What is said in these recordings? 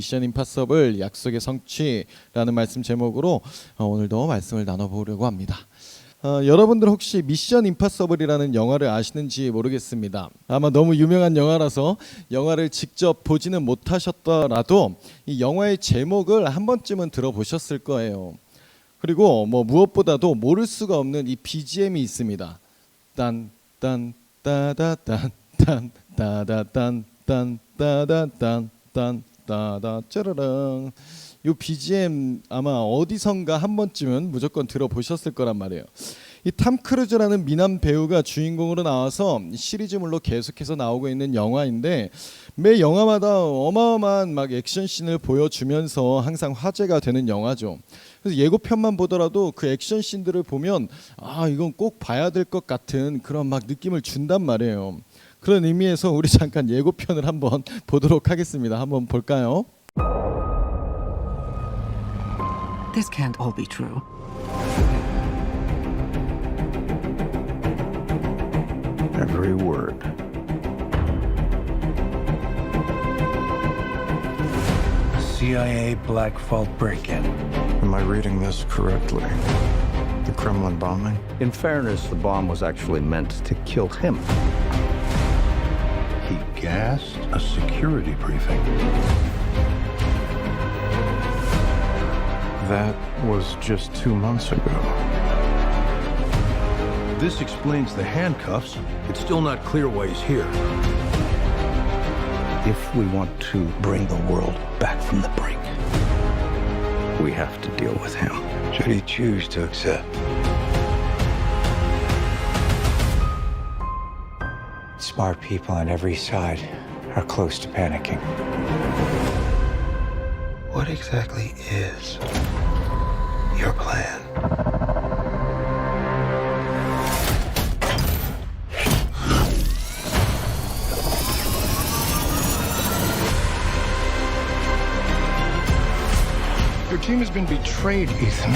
미션 임파서블 약속의 성취라는 말씀 제목으로 오늘도 말씀을 나눠보려고 합니다. 여러분들 혹시 미션 임파서블이라는 영화를 아시는지 모르겠습니다. 아마 너무 유명한 영화라서 영화를 직접 보지는 못하셨더라도 이 영화의 제목을 한 번쯤은 들어보셨을 거예요. 그리고 무엇보다도 모를 수가 없는 이 BGM이 있습니다. 딴딴 따다딴 딴 따다딴 딴 따다딴 딴 따다 짜라랑. 이 BGM 아마 어디선가 한 번쯤은 무조건 들어보셨을 거란 말이에요. 이 탐 크루즈라는 미남 배우가 주인공으로 나와서 시리즈물로 계속해서 나오고 있는 영화인데, 매 영화마다 어마어마한 액션씬을 보여주면서 항상 화제가 되는 영화죠. 그래서 예고편만 보더라도 그 액션씬들을 보면 이건 꼭 봐야 될 것 같은 그런 느낌을 준단 말이에요. 그런 의미에서 우리 잠깐 예고편을 한번 보도록 하겠습니다. 한번 볼까요? This can't all be true. Every word. CIA Black Vault break-in. Am I reading this correctly? The Kremlin bombing? In fairness, the bomb was actually meant to kill him. He gassed a security briefing. That was just 2 months ago. This explains the handcuffs. It's still not clear why he's here. If we want to bring the world back from the brink, we have to deal with him. Should he choose to accept? Smart people on every side are close to panicking. What exactly is your plan? Your team has been betrayed, Ethan.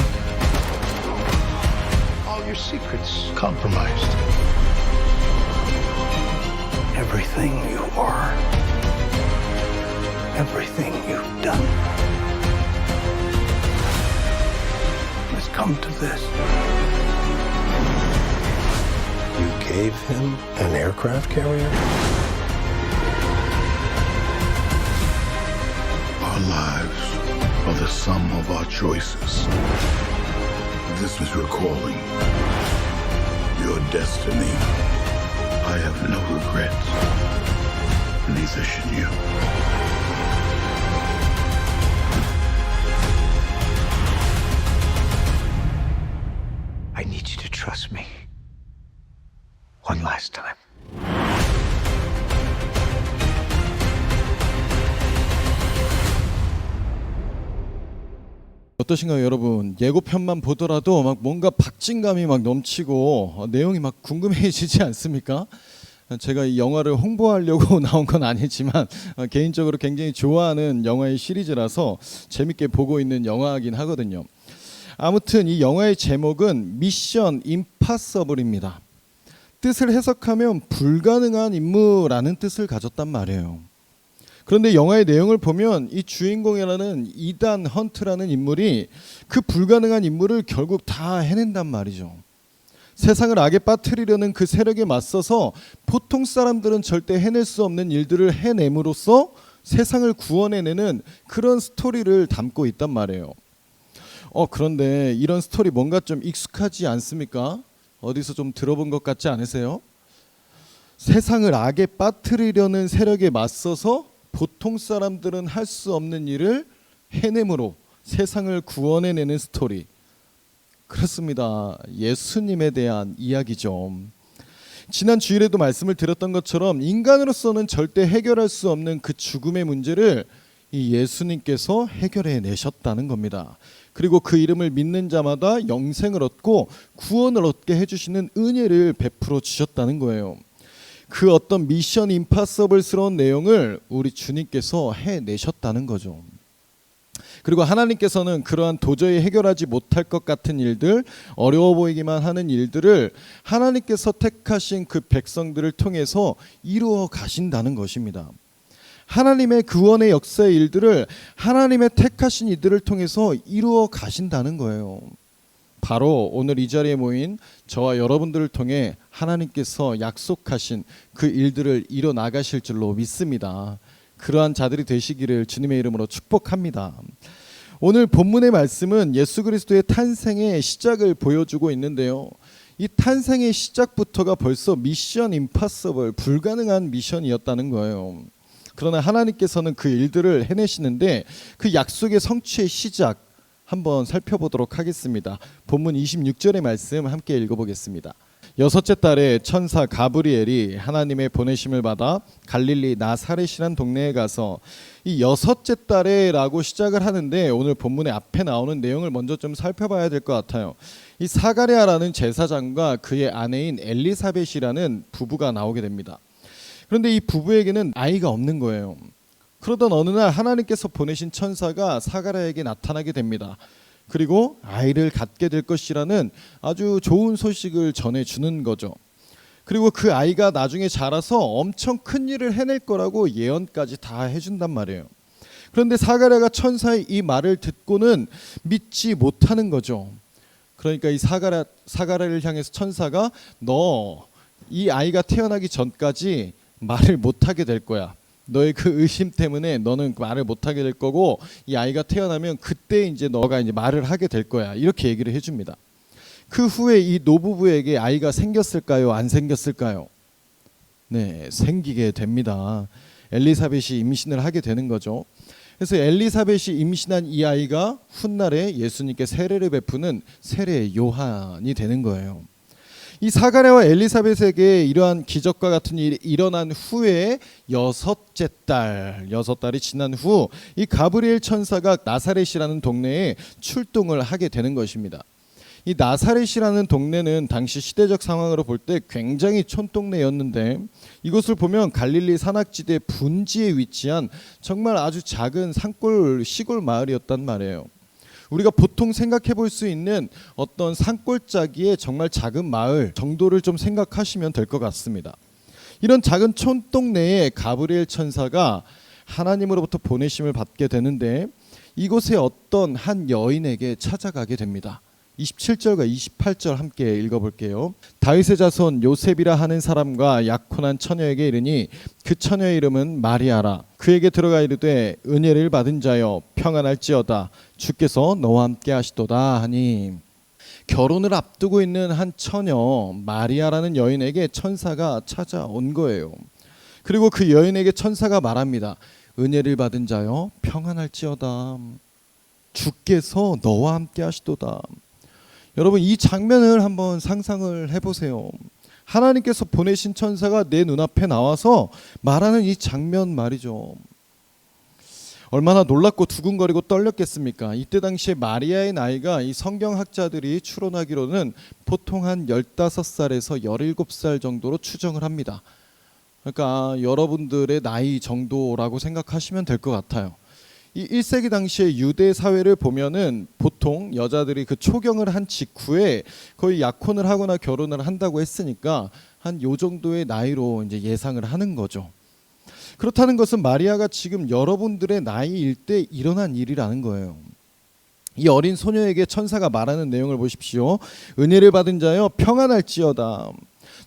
All your secrets compromised. Everything you are, everything you've done has come to this. You gave him an aircraft carrier? Our lives are the sum of our choices. This is your calling, your destiny. I have no regrets. Neither should you. I need you to trust me. One last time. 어떠신가요, 여러분? 예고편만 보더라도 뭔가 박진감이 넘치고 내용이 궁금해지지 않습니까? 제가 이 영화를 홍보하려고 나온 건 아니지만 개인적으로 굉장히 좋아하는 영화의 시리즈라서 재밌게 보고 있는 영화이긴 하거든요. 아무튼 이 영화의 제목은 미션 임파서블입니다. 뜻을 해석하면 불가능한 임무라는 뜻을 가졌단 말이에요. 그런데 영화의 내용을 보면 이 주인공이라는 이단 헌트라는 인물이 그 불가능한 임무를 결국 다 해낸단 말이죠. 세상을 악에 빠뜨리려는 그 세력에 맞서서 보통 사람들은 절대 해낼 수 없는 일들을 해냄으로써 세상을 구원해내는 그런 스토리를 담고 있단 말이에요. 그런데 이런 스토리 뭔가 좀 익숙하지 않습니까? 어디서 좀 들어본 것 같지 않으세요? 세상을 악에 빠뜨리려는 세력에 맞서서 보통 사람들은 할 수 없는 일을 해냄으로 세상을 구원해내는 스토리. 그렇습니다. 예수님에 대한 이야기죠. 지난 주일에도 말씀을 드렸던 것처럼 인간으로서는 절대 해결할 수 없는 그 죽음의 문제를 이 예수님께서 해결해 내셨다는 겁니다. 그리고 그 이름을 믿는 자마다 영생을 얻고 구원을 얻게 해주시는 은혜를 베풀어 주셨다는 거예요. 그 어떤 미션 임파서블스러운 내용을 우리 주님께서 해내셨다는 거죠. 그리고 하나님께서는 그러한 도저히 해결하지 못할 것 같은 일들, 어려워 보이기만 하는 일들을 하나님께서 택하신 그 백성들을 통해서 이루어 가신다는 것입니다. 하나님의 구원의 역사의 일들을 하나님의 택하신 이들을 통해서 이루어 가신다는 거예요. 바로 오늘 이 자리에 모인 저와 여러분들을 통해 하나님께서 약속하신 그 일들을 이뤄 나가실 줄로 믿습니다. 그러한 자들이 되시기를 주님의 이름으로 축복합니다. 오늘 본문의 말씀은 예수 그리스도의 탄생의 시작을 보여주고 있는데요. 이 탄생의 시작부터가 벌써 미션 임파서블, 불가능한 미션이었다는 거예요. 그러나 하나님께서는 그 일들을 해내시는데 그 약속의 성취의 시작 한번 살펴보도록 하겠습니다. 본문 26절의 말씀 함께 읽어보겠습니다. 여섯째 달에 천사 가브리엘이 하나님의 보내심을 받아 갈릴리 나사렛이란 동네에 가서 이 여섯째 달에라고 시작을 하는데 오늘 본문의 앞에 나오는 내용을 먼저 좀 살펴봐야 될 것 같아요. 이 사가랴라는 제사장과 그의 아내인 엘리사벳이라는 부부가 나오게 됩니다. 그런데 이 부부에게는 아이가 없는 거예요. 그러던 어느 날 하나님께서 보내신 천사가 사가랴에게 나타나게 됩니다. 그리고 아이를 갖게 될 것이라는 아주 좋은 소식을 전해주는 거죠. 그리고 그 아이가 나중에 자라서 엄청 큰 일을 해낼 거라고 예언까지 다 해준단 말이에요. 그런데 사가랴가 천사의 이 말을 듣고는 믿지 못하는 거죠. 그러니까 이 사가랴를 향해서 천사가 너 이 아이가 태어나기 전까지 말을 못하게 될 거야. 너의 그 의심 때문에 너는 말을 못하게 될 거고 이 아이가 태어나면 그때 이제 너가 이제 말을 하게 될 거야. 이렇게 얘기를 해줍니다. 그 후에 이 노부부에게 아이가 생겼을까요? 안 생겼을까요? 네, 생기게 됩니다. 엘리사벳이 임신을 하게 되는 거죠. 그래서 엘리사벳이 임신한 이 아이가 훗날에 예수님께 세례를 베푸는 세례 요한이 되는 거예요. 이 사가랴와 엘리사벳에게 이러한 기적과 같은 일이 일어난 후에 여섯 달이 지난 후 이 가브리엘 천사가 나사렛이라는 동네에 출동을 하게 되는 것입니다. 이 나사렛이라는 동네는 당시 시대적 상황으로 볼 때 굉장히 촌동네였는데 이곳을 보면 갈릴리 산악지대 분지에 위치한 정말 아주 작은 산골 시골 마을이었단 말이에요. 우리가 보통 생각해 볼 수 있는 어떤 산골짜기의 정말 작은 마을 정도를 좀 생각하시면 될 것 같습니다. 이런 작은 촌동네에 가브리엘 천사가 하나님으로부터 보내심을 받게 되는데 이곳에 어떤 한 여인에게 찾아가게 됩니다. 27절과 28절 함께 읽어볼게요. 다윗의 자손 요셉이라 하는 사람과 약혼한 처녀에게 이르니 그 처녀의 이름은 마리아라. 그에게 들어가 이르되 은혜를 받은 자여 평안할지어다. 주께서 너와 함께 하시도다 하니 결혼을 앞두고 있는 한 처녀 마리아라는 여인에게 천사가 찾아온 거예요. 그리고 그 여인에게 천사가 말합니다. 은혜를 받은 자여 평안할지어다. 주께서 너와 함께 하시도다. 여러분 이 장면을 한번 상상을 해보세요. 하나님께서 보내신 천사가 내 눈앞에 나와서 말하는 이 장면 말이죠. 얼마나 놀랍고 두근거리고 떨렸겠습니까? 이때 당시에 마리아의 나이가 이 성경학자들이 추론하기로는 보통 한 15살에서 17살 정도로 추정을 합니다. 그러니까 여러분들의 나이 정도라고 생각하시면 될 것 같아요. 이 1세기 당시의 유대 사회를 보면은 보통 여자들이 그 초경을 한 직후에 거의 약혼을 하거나 결혼을 한다고 했으니까 한 요 정도의 나이로 이제 예상을 하는 거죠. 그렇다는 것은 마리아가 지금 여러분들의 나이일 때 일어난 일이라는 거예요. 이 어린 소녀에게 천사가 말하는 내용을 보십시오. 은혜를 받은 자여 평안할지어다.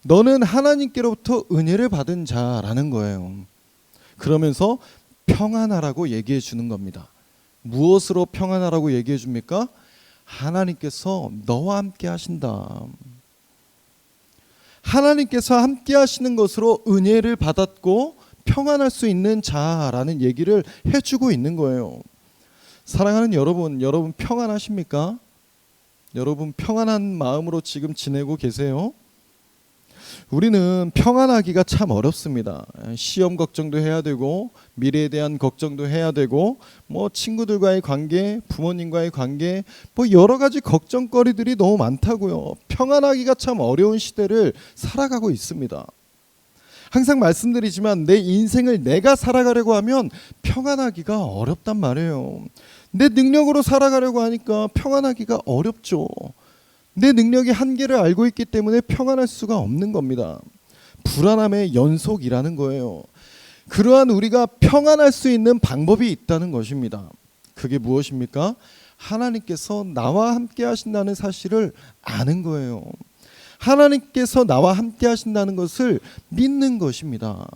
너는 하나님께로부터 은혜를 받은 자라는 거예요. 그러면서 평안하라고 얘기해 주는 겁니다. 무엇으로 평안하라고 얘기해 줍니까? 하나님께서 너와 함께 하신다. 하나님께서 함께 하시는 것으로 은혜를 받았고 평안할 수 있는 자라는 얘기를 해주고 있는 거예요. 사랑하는 여러분 평안하십니까? 여러분 평안한 마음으로 지금 지내고 계세요? 우리는 평안하기가 참 어렵습니다. 시험 걱정도 해야 되고 미래에 대한 걱정도 해야 되고 뭐 친구들과의 관계, 부모님과의 관계 뭐 여러 가지 걱정거리들이 너무 많다고요. 평안하기가 참 어려운 시대를 살아가고 있습니다. 항상 말씀드리지만 내 인생을 내가 살아가려고 하면 평안하기가 어렵단 말이에요. 내 능력으로 살아가려고 하니까 평안하기가 어렵죠. 내 능력의 한계를 알고 있기 때문에 평안할 수가 없는 겁니다. 불안함의 연속이라는 거예요. 그러한 우리가 평안할 수 있는 방법이 있다는 것입니다. 그게 무엇입니까? 하나님께서 나와 함께 하신다는 사실을 아는 거예요. 하나님께서 나와 함께 하신다는 것을 믿는 것입니다.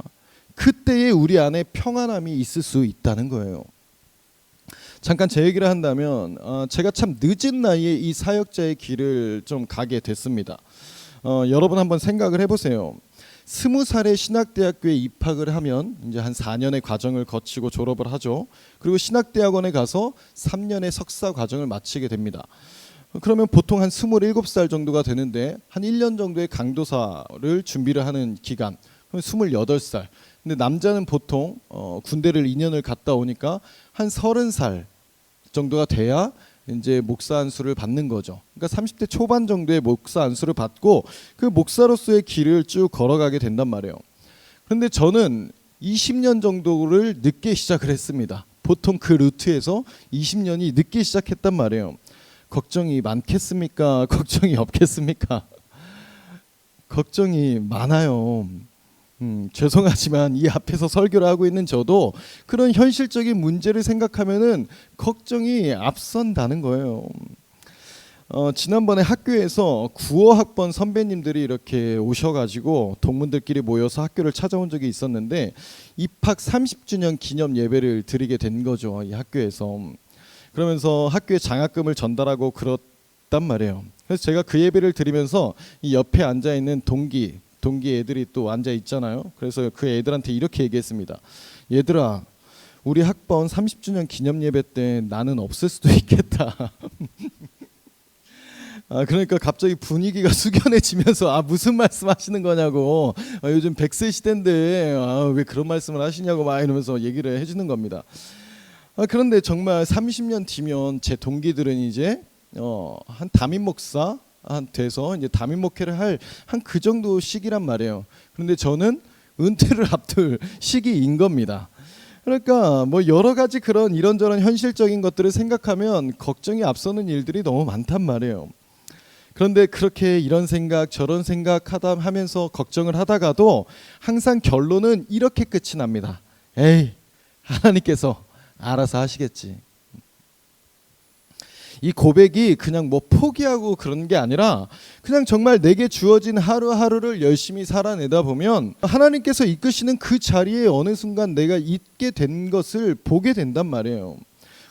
그때에 우리 안에 평안함이 있을 수 있다는 거예요. 잠깐 제 얘기를 한다면 제가 참 늦은 나이에 이 사역자의 길을 좀 가게 됐습니다. 여러분 한번 생각을 해보세요. 20살에 신학대학교에 입학을 하면 이제 한 4년의 과정을 거치고 졸업을 하죠. 그리고 신학대학원에 가서 3년의 석사 과정을 마치게 됩니다. 그러면 보통 한 27살 정도가 되는데 한 1년 정도의 강도사를 준비를 하는 기간, 그럼 28살. 근데 남자는 보통 군대를 2년을 갔다 오니까 한 30살 정도가 돼야 이제 목사 안수를 받는 거죠. 그러니까 30대 초반 정도의 목사 안수를 받고 그 목사로서의 길을 쭉 걸어가게 된단 말이에요. 그런데 저는 20년 정도를 늦게 시작을 했습니다. 보통 그 루트에서 20년이 늦게 시작했단 말이에요. 걱정이 많겠습니까? 걱정이 없겠습니까? 걱정이 많아요. 죄송하지만 이 앞에서 설교를 하고 있는 저도 그런 현실적인 문제를 생각하면은 걱정이 앞선다는 거예요. 지난번에 학교에서 9어학번 선배님들이 이렇게 오셔가지고 동문들끼리 모여서 학교를 찾아온 적이 있었는데 입학 30주년 기념 예배를 드리게 된 거죠. 이 학교에서. 그러면서 학교에 장학금을 전달하고 그렇단 말이에요. 그래서 제가 그 예배를 드리면서 이 옆에 앉아있는 동기 애들이 또 앉아 있잖아요. 그래서 그 애들한테 이렇게 얘기했습니다. 얘들아, 우리 학번 30주년 기념 예배 때 나는 없을 수도 있겠다. 그러니까 갑자기 분위기가 숙연해지면서 무슨 말씀하시는 거냐고, 요즘 100세 시대인데 왜 그런 말씀을 하시냐고 막 이러면서 얘기를 해주는 겁니다. 그런데 정말 30년 뒤면 제 동기들은 이제 한 담임 목사 돼서 이제 담임 목회를 할 한 그 정도 시기란 말이에요. 그런데 저는 은퇴를 앞둘 시기인 겁니다. 그러니까 뭐 여러 가지 그런 이런저런 현실적인 것들을 생각하면 걱정이 앞서는 일들이 너무 많단 말이에요. 그런데 그렇게 이런 생각 저런 생각 하면서 걱정을 하다가도 항상 결론은 이렇게 끝이 납니다. 에이, 하나님께서 알아서 하시겠지. 이 고백이 그냥 뭐 포기하고 그런 게 아니라 그냥 정말 내게 주어진 하루하루를 열심히 살아내다 보면 하나님께서 이끄시는 그 자리에 어느 순간 내가 있게 된 것을 보게 된단 말이에요.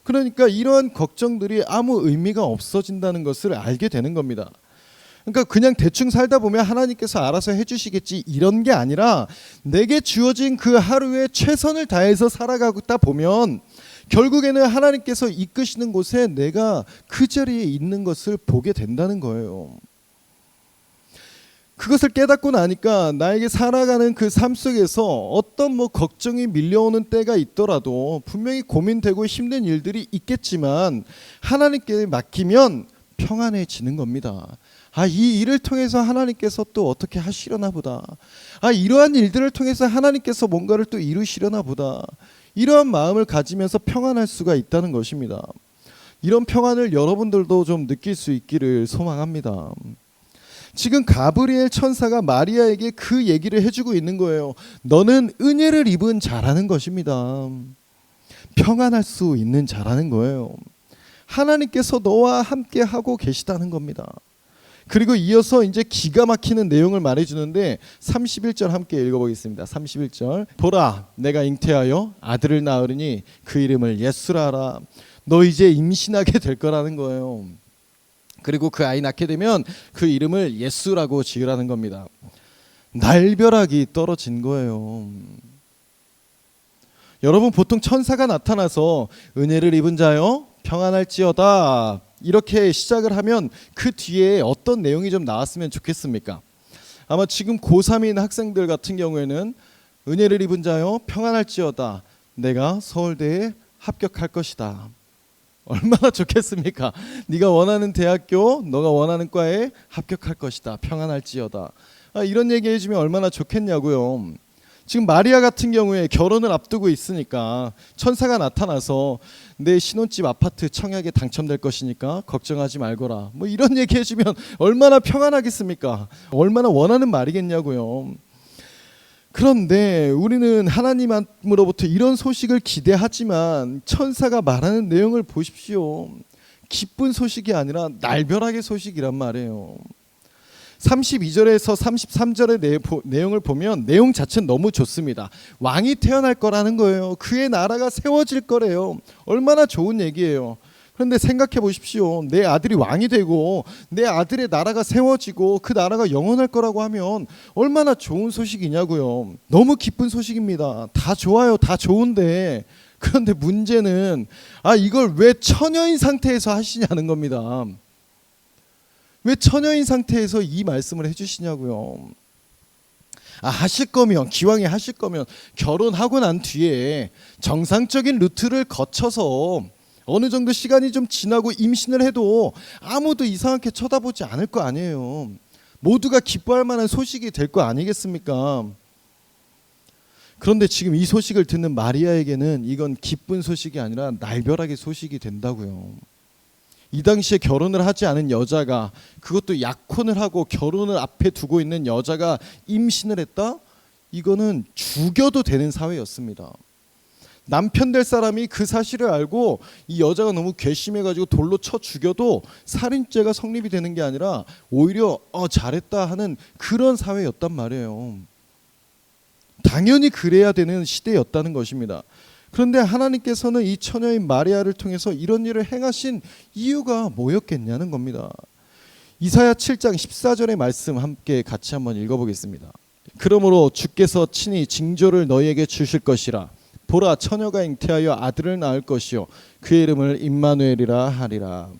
그러니까 이러한 걱정들이 아무 의미가 없어진다는 것을 알게 되는 겁니다. 그러니까 그냥 대충 살다 보면 하나님께서 알아서 해주시겠지 이런 게 아니라 내게 주어진 그 하루에 최선을 다해서 살아가다 보면 결국에는 하나님께서 이끄시는 곳에 내가 그 자리에 있는 것을 보게 된다는 거예요. 그것을 깨닫고 나니까 나에게 살아가는 그 삶 속에서 어떤 뭐 걱정이 밀려오는 때가 있더라도 분명히 고민되고 힘든 일들이 있겠지만 하나님께 맡기면 평안해지는 겁니다. 이 일을 통해서 하나님께서 또 어떻게 하시려나 보다. 이러한 일들을 통해서 하나님께서 뭔가를 또 이루시려나 보다. 이러한 마음을 가지면서 평안할 수가 있다는 것입니다. 이런 평안을 여러분들도 좀 느낄 수 있기를 소망합니다. 지금 가브리엘 천사가 마리아에게 그 얘기를 해주고 있는 거예요. 너는 은혜를 입은 자라는 것입니다. 평안할 수 있는 자라는 거예요. 하나님께서 너와 함께 하고 계시다는 겁니다. 그리고 이어서 이제 기가 막히는 내용을 말해주는데 31절 함께 읽어보겠습니다. 31절 보라 내가 잉태하여 아들을 낳으리니 그 이름을 예수라 하라. 너 이제 임신하게 될 거라는 거예요. 그리고 그 아이 낳게 되면 그 이름을 예수라고 지으라는 겁니다. 날벼락이 떨어진 거예요. 여러분 보통 천사가 나타나서 은혜를 입은 자여 평안할지어다 이렇게 시작을 하면 그 뒤에 어떤 내용이 좀 나왔으면 좋겠습니까? 아마 지금 고3인 학생들 같은 경우에는 은혜를 입은 자여 평안할지어다 내가 서울대에 합격할 것이다. 얼마나 좋겠습니까? 네가 원하는 대학교 너가 원하는 과에 합격할 것이다. 평안할지어다. 이런 얘기 해주면 얼마나 좋겠냐고요. 지금 마리아 같은 경우에 결혼을 앞두고 있으니까 천사가 나타나서 내 신혼집 아파트 청약에 당첨될 것이니까 걱정하지 말거라. 뭐 이런 얘기 해주면 얼마나 평안하겠습니까? 얼마나 원하는 말이겠냐고요. 그런데 우리는 하나님으로부터 이런 소식을 기대하지만 천사가 말하는 내용을 보십시오. 기쁜 소식이 아니라 날벼락의 소식이란 말이에요. 32절에서 33절의 내용을 보면 내용 자체는 너무 좋습니다. 왕이 태어날 거라는 거예요. 그의 나라가 세워질 거래요. 얼마나 좋은 얘기예요. 그런데 생각해 보십시오. 내 아들이 왕이 되고 내 아들의 나라가 세워지고 그 나라가 영원할 거라고 하면 얼마나 좋은 소식이냐고요. 너무 기쁜 소식입니다. 다 좋아요. 다 좋은데, 그런데 문제는 이걸 왜 처녀인 상태에서 하시냐는 겁니다. 왜 처녀인 상태에서 이 말씀을 해주시냐고요. 하실 거면, 기왕에 하실 거면 결혼하고 난 뒤에 정상적인 루트를 거쳐서 어느 정도 시간이 좀 지나고 임신을 해도 아무도 이상하게 쳐다보지 않을 거 아니에요. 모두가 기뻐할 만한 소식이 될 거 아니겠습니까? 그런데 지금 이 소식을 듣는 마리아에게는 이건 기쁜 소식이 아니라 날벼락의 소식이 된다고요. 이 당시에 결혼을 하지 않은 여자가, 그것도 약혼을 하고 결혼을 앞에 두고 있는 여자가 임신을 했다? 이거는 죽여도 되는 사회였습니다. 남편 될 사람이 그 사실을 알고 이 여자가 너무 괘씸해가지고 돌로 쳐 죽여도 살인죄가 성립이 되는 게 아니라 오히려 잘했다 하는 그런 사회였단 말이에요. 당연히 그래야 되는 시대였다는 것입니다. 그런데 하나님께서는 이 처녀인 마리아를 통해서 이런 일을 행하신 이유가 뭐였겠냐는 겁니다. 이사야 7장 14절의 말씀 함께 같이 한번 읽어보겠습니다. 그러므로 주께서 친히 징조를 너희에게 주실 것이라. 보라, 처녀가 잉태하여 아들을 낳을 것이요 그의 이름을 임마누엘이라 하리라.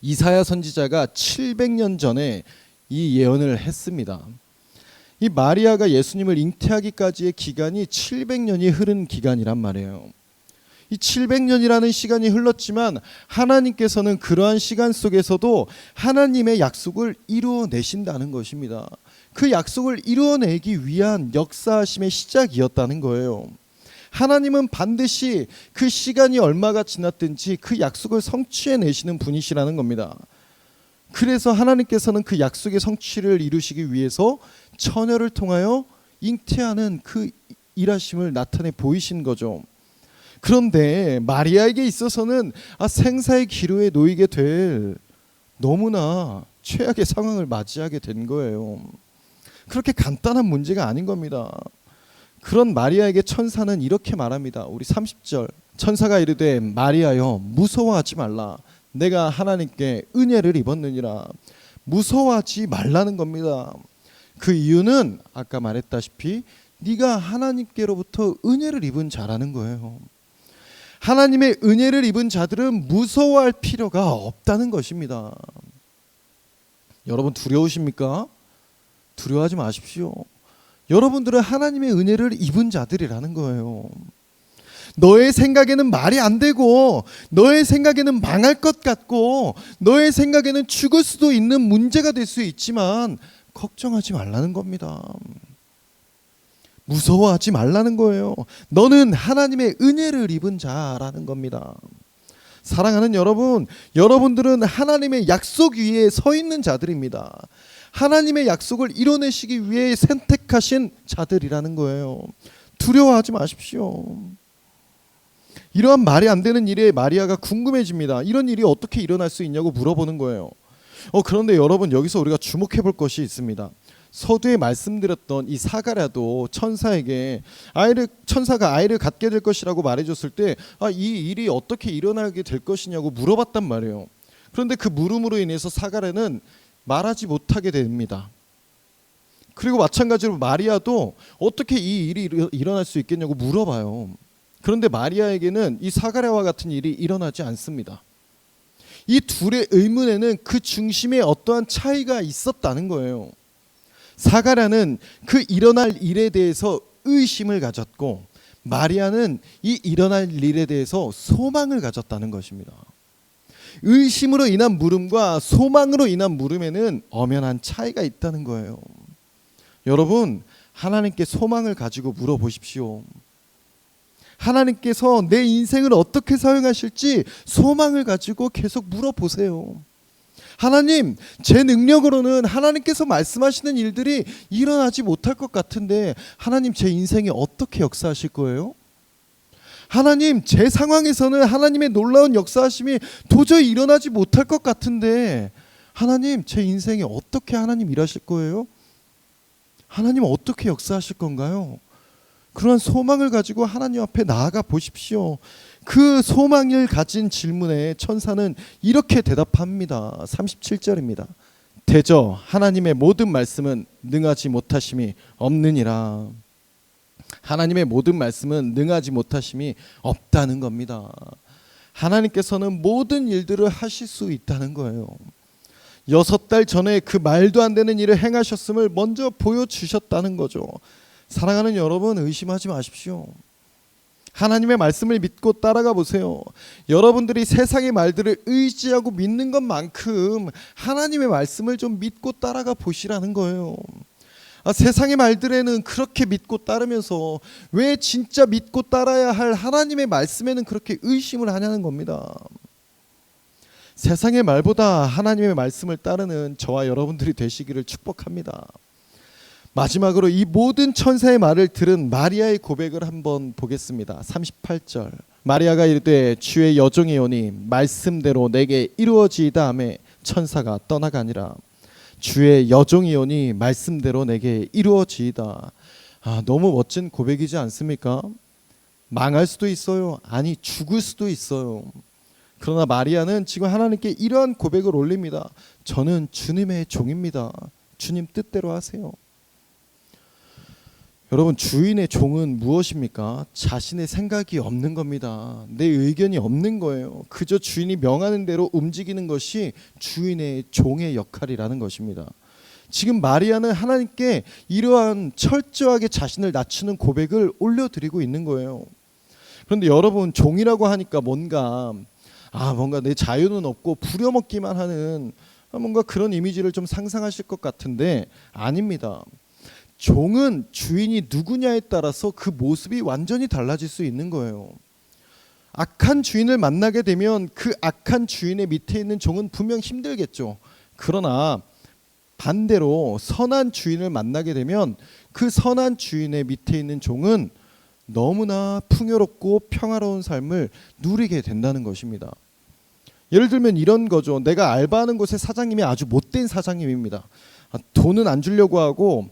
이사야 선지자가 700년 전에 이 예언을 했습니다. 이 마리아가 예수님을 잉태하기까지의 기간이 700년이 흐른 기간이란 말이에요. 이 700년이라는 시간이 흘렀지만 하나님께서는 그러한 시간 속에서도 하나님의 약속을 이루어내신다는 것입니다. 그 약속을 이루어내기 위한 역사하심의 시작이었다는 거예요. 하나님은 반드시 그 시간이 얼마가 지났든지 그 약속을 성취해내시는 분이시라는 겁니다. 그래서 하나님께서는 그 약속의 성취를 이루시기 위해서 처녀를 통하여 잉태하는 그 일하심을 나타내 보이신 거죠. 그런데 마리아에게 있어서는 생사의 기로에 놓이게 될 너무나 최악의 상황을 맞이하게 된 거예요. 그렇게 간단한 문제가 아닌 겁니다. 그런 마리아에게 천사는 이렇게 말합니다. 우리 30절, 천사가 이르되 마리아여 무서워하지 말라. 내가 하나님께 은혜를 입었느니라. 무서워하지 말라는 겁니다. 그 이유는 아까 말했다시피 네가 하나님께로부터 은혜를 입은 자라는 거예요. 하나님의 은혜를 입은 자들은 무서워할 필요가 없다는 것입니다. 여러분 두려우십니까? 두려워하지 마십시오. 여러분들은 하나님의 은혜를 입은 자들이라는 거예요. 너의 생각에는 말이 안 되고 너의 생각에는 망할 것 같고 너의 생각에는 죽을 수도 있는 문제가 될 수 있지만 걱정하지 말라는 겁니다. 무서워하지 말라는 거예요. 너는 하나님의 은혜를 입은 자라는 겁니다. 사랑하는 여러분, 여러분들은 하나님의 약속 위에 서 있는 자들입니다. 하나님의 약속을 이뤄내시기 위해 선택하신 자들이라는 거예요. 두려워하지 마십시오. 이러한 말이 안 되는 일에 마리아가 궁금해집니다. 이런 일이 어떻게 일어날 수 있냐고 물어보는 거예요. 그런데 여러분 여기서 우리가 주목해 볼 것이 있습니다. 서두에 말씀드렸던 이 사가랴도 천사에게 천사가 아이를 갖게 될 것이라고 말해줬을 때 이 일이 어떻게 일어나게 될 것이냐고 물어봤단 말이에요. 그런데 그 물음으로 인해서 사가랴는 말하지 못하게 됩니다. 그리고 마찬가지로 마리아도 어떻게 이 일이 일어날 수 있겠냐고 물어봐요. 그런데 마리아에게는 이 사가랴와 같은 일이 일어나지 않습니다. 이 둘의 의문에는 그 중심에 어떠한 차이가 있었다는 거예요. 사가랴는 그 일어날 일에 대해서 의심을 가졌고 마리아는 이 일어날 일에 대해서 소망을 가졌다는 것입니다. 의심으로 인한 물음과 소망으로 인한 물음에는 엄연한 차이가 있다는 거예요. 여러분, 하나님께 소망을 가지고 물어보십시오. 하나님께서 내 인생을 어떻게 사용하실지 소망을 가지고 계속 물어보세요. 하나님, 제 능력으로는 하나님께서 말씀하시는 일들이 일어나지 못할 것 같은데 하나님, 제 인생에 어떻게 역사하실 거예요? 하나님, 제 상황에서는 하나님의 놀라운 역사하심이 도저히 일어나지 못할 것 같은데 하나님, 제 인생에 어떻게 하나님 일하실 거예요? 하나님 어떻게 역사하실 건가요? 그러한 소망을 가지고 하나님 앞에 나아가 보십시오. 그 소망을 가진 질문에 천사는 이렇게 대답합니다. 37절입니다. 대저 하나님의 모든 말씀은 능하지 못하심이 없느니라. 하나님의 모든 말씀은 능하지 못하심이 없다는 겁니다. 하나님께서는 모든 일들을 하실 수 있다는 거예요. 6달 전에 그 말도 안 되는 일을 행하셨음을 먼저 보여주셨다는 거죠. 사랑하는 여러분, 의심하지 마십시오. 하나님의 말씀을 믿고 따라가 보세요. 여러분들이 세상의 말들을 의지하고 믿는 것만큼 하나님의 말씀을 좀 믿고 따라가 보시라는 거예요. 세상의 말들에는 그렇게 믿고 따르면서 왜 진짜 믿고 따라야 할 하나님의 말씀에는 그렇게 의심을 하냐는 겁니다. 세상의 말보다 하나님의 말씀을 따르는 저와 여러분들이 되시기를 축복합니다. 마지막으로 이 모든 천사의 말을 들은 마리아의 고백을 한번 보겠습니다. 38절. 마리아가 이르되 주의 여종이오니 말씀대로 내게 이루어지이다 하며 천사가 떠나가니라. 주의 여종이오니 말씀대로 내게 이루어지이다. 너무 멋진 고백이지 않습니까? 망할 수도 있어요. 아니, 죽을 수도 있어요. 그러나 마리아는 지금 하나님께 이러한 고백을 올립니다. 저는 주님의 종입니다. 주님 뜻대로 하세요. 여러분, 주인의 종은 무엇입니까? 자신의 생각이 없는 겁니다. 내 의견이 없는 거예요. 그저 주인이 명하는 대로 움직이는 것이 주인의 종의 역할이라는 것입니다. 지금 마리아는 하나님께 이러한 철저하게 자신을 낮추는 고백을 올려드리고 있는 거예요. 그런데 여러분, 종이라고 하니까 뭔가 내 자유는 없고 부려먹기만 하는 뭔가 그런 이미지를 좀 상상하실 것 같은데 아닙니다. 종은 주인이 누구냐에 따라서 그 모습이 완전히 달라질 수 있는 거예요. 악한 주인을 만나게 되면 그 악한 주인의 밑에 있는 종은 분명 힘들겠죠. 그러나 반대로 선한 주인을 만나게 되면 그 선한 주인의 밑에 있는 종은 너무나 풍요롭고 평화로운 삶을 누리게 된다는 것입니다. 예를 들면 이런 거죠. 내가 알바하는 곳의 사장님이 아주 못된 사장님입니다. 돈은 안 주려고 하고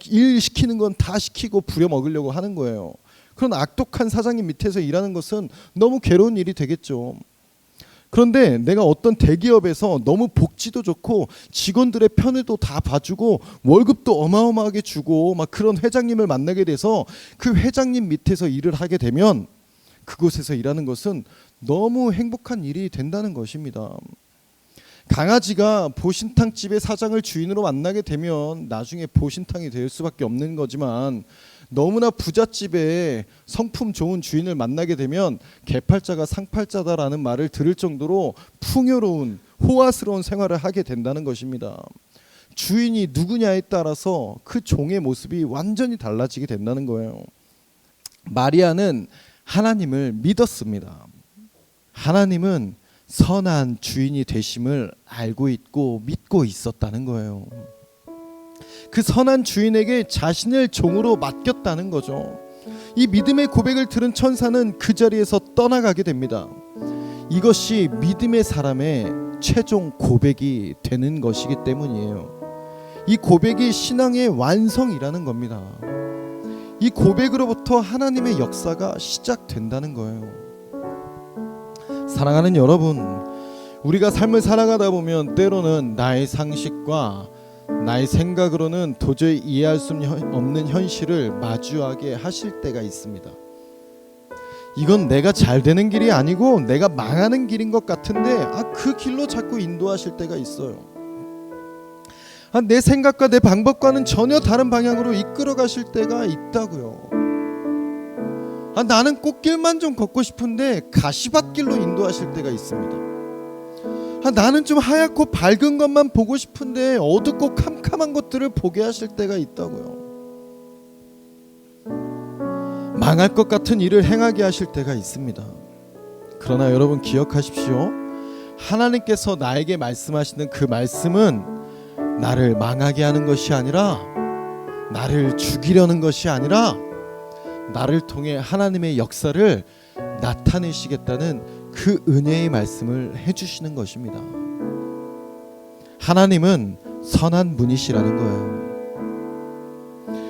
일 시키는 건 다 시키고 부려먹으려고 하는 거예요. 그런 악독한 사장님 밑에서 일하는 것은 너무 괴로운 일이 되겠죠. 그런데 내가 어떤 대기업에서 너무 복지도 좋고 직원들의 편의도 다 봐주고 월급도 어마어마하게 주고 그런 회장님을 만나게 돼서 그 회장님 밑에서 일을 하게 되면 그곳에서 일하는 것은 너무 행복한 일이 된다는 것입니다. 강아지가 보신탕집의 사장을 주인으로 만나게 되면 나중에 보신탕이 될 수밖에 없는 거지만 너무나 부잣집의 성품 좋은 주인을 만나게 되면 개팔자가 상팔자다라는 말을 들을 정도로 풍요로운 호화스러운 생활을 하게 된다는 것입니다. 주인이 누구냐에 따라서 그 종의 모습이 완전히 달라지게 된다는 거예요. 마리아는 하나님을 믿었습니다. 하나님은 선한 주인이 되심을 알고 있고 믿고 있었다는 거예요. 그 선한 주인에게 자신을 종으로 맡겼다는 거죠. 이 믿음의 고백을 들은 천사는 그 자리에서 떠나가게 됩니다. 이것이 믿음의 사람의 최종 고백이 되는 것이기 때문이에요. 이 고백이 신앙의 완성이라는 겁니다. 이 고백으로부터 하나님의 역사가 시작된다는 거예요. 사랑하는 여러분, 우리가 삶을 살아가다 보면 때로는 나의 상식과 나의 생각으로는 도저히 이해할 수 없는 현실을 마주하게 하실 때가 있습니다. 이건 내가 잘 되는 길이 아니고 내가 망하는 길인 것 같은데 그 길로 자꾸 인도하실 때가 있어요. 내 생각과 내 방법과는 전혀 다른 방향으로 이끌어 가실 때가 있다고요. 나는 꽃길만 좀 걷고 싶은데 가시밭길로 인도하실 때가 있습니다. 나는 좀 하얗고 밝은 것만 보고 싶은데 어둡고 캄캄한 것들을 보게 하실 때가 있다고요. 망할 것 같은 일을 행하게 하실 때가 있습니다. 그러나 여러분 기억하십시오. 하나님께서 나에게 말씀하시는 그 말씀은 나를 망하게 하는 것이 아니라, 나를 죽이려는 것이 아니라, 나를 통해 하나님의 역사를 나타내시겠다는 그 은혜의 말씀을 해주시는 것입니다. 하나님은 선한 분이시라는 거예요.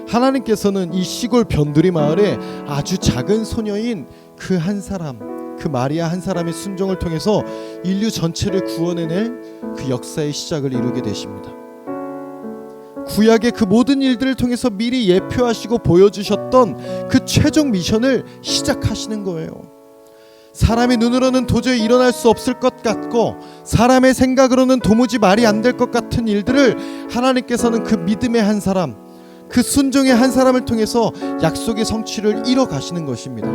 하나님께서는 이 시골 변두리 마을에 아주 작은 소녀인 그 한 사람, 그 마리아 한 사람의 순종을 통해서 인류 전체를 구원해낼 그 역사의 시작을 이루게 되십니다. 구약의 그 모든 일들을 통해서 미리 예표하시고 보여주셨던 그 최종 미션을 시작하시는 거예요. 사람의 눈으로는 도저히 일어날 수 없을 것 같고, 사람의 생각으로는 도무지 말이 안 될 것 같은 일들을 하나님께서는 그 믿음의 한 사람, 그 순종의 한 사람을 통해서 약속의 성취를 이뤄 가시는 것입니다.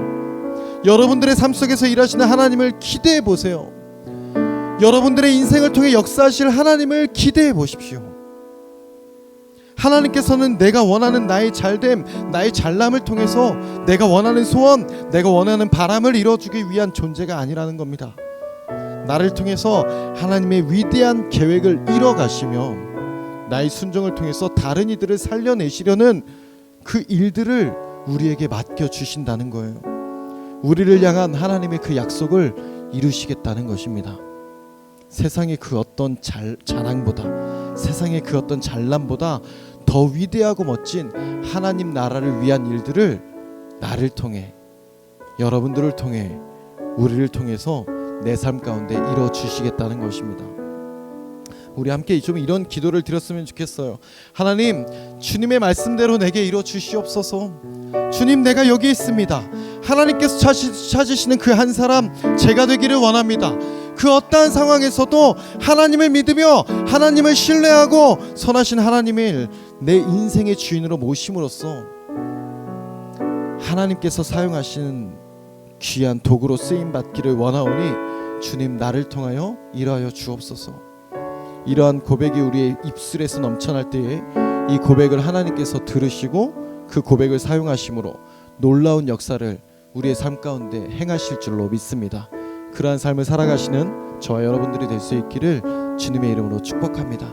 여러분들의 삶 속에서 일하시는 하나님을 기대해 보세요. 여러분들의 인생을 통해 역사하실 하나님을 기대해 보십시오. 하나님께서는 내가 원하는 나의 잘됨, 나의 잘남을 통해서 내가 원하는 소원, 내가 원하는 바람을 이뤄주기 위한 존재가 아니라는 겁니다. 나를 통해서 하나님의 위대한 계획을 이뤄가시며 나의 순종을 통해서 다른 이들을 살려내시려는 그 일들을 우리에게 맡겨주신다는 거예요. 우리를 향한 하나님의 그 약속을 이루시겠다는 것입니다. 세상의 그 어떤 자랑보다, 세상의 그 어떤 잘남보다 더 위대하고 멋진 하나님 나라를 위한 일들을 나를 통해, 여러분들을 통해, 우리를 통해서 내 삶 가운데 이뤄주시겠다는 것입니다. 우리 함께 좀 이런 기도를 드렸으면 좋겠어요. 하나님, 주님의 말씀대로 내게 이뤄주시옵소서. 주님, 내가 여기 있습니다. 하나님께서 찾으시는 그 한 사람 제가 되기를 원합니다. 그 어떠한 상황에서도 하나님을 믿으며 하나님을 신뢰하고 선하신 하나님을 내 인생의 주인으로 모심으로써 하나님께서 사용하시는 귀한 도구로 쓰임받기를 원하오니 주님, 나를 통하여 일하여 주옵소서. 이러한 고백이 우리의 입술에서 넘쳐날 때에 이 고백을 하나님께서 들으시고 그 고백을 사용하심으로 놀라운 역사를 우리의 삶 가운데 행하실 줄로 믿습니다. 그러한 삶을 살아가시는 저와 여러분들이 될 수 있기를 주님의 이름으로 축복합니다.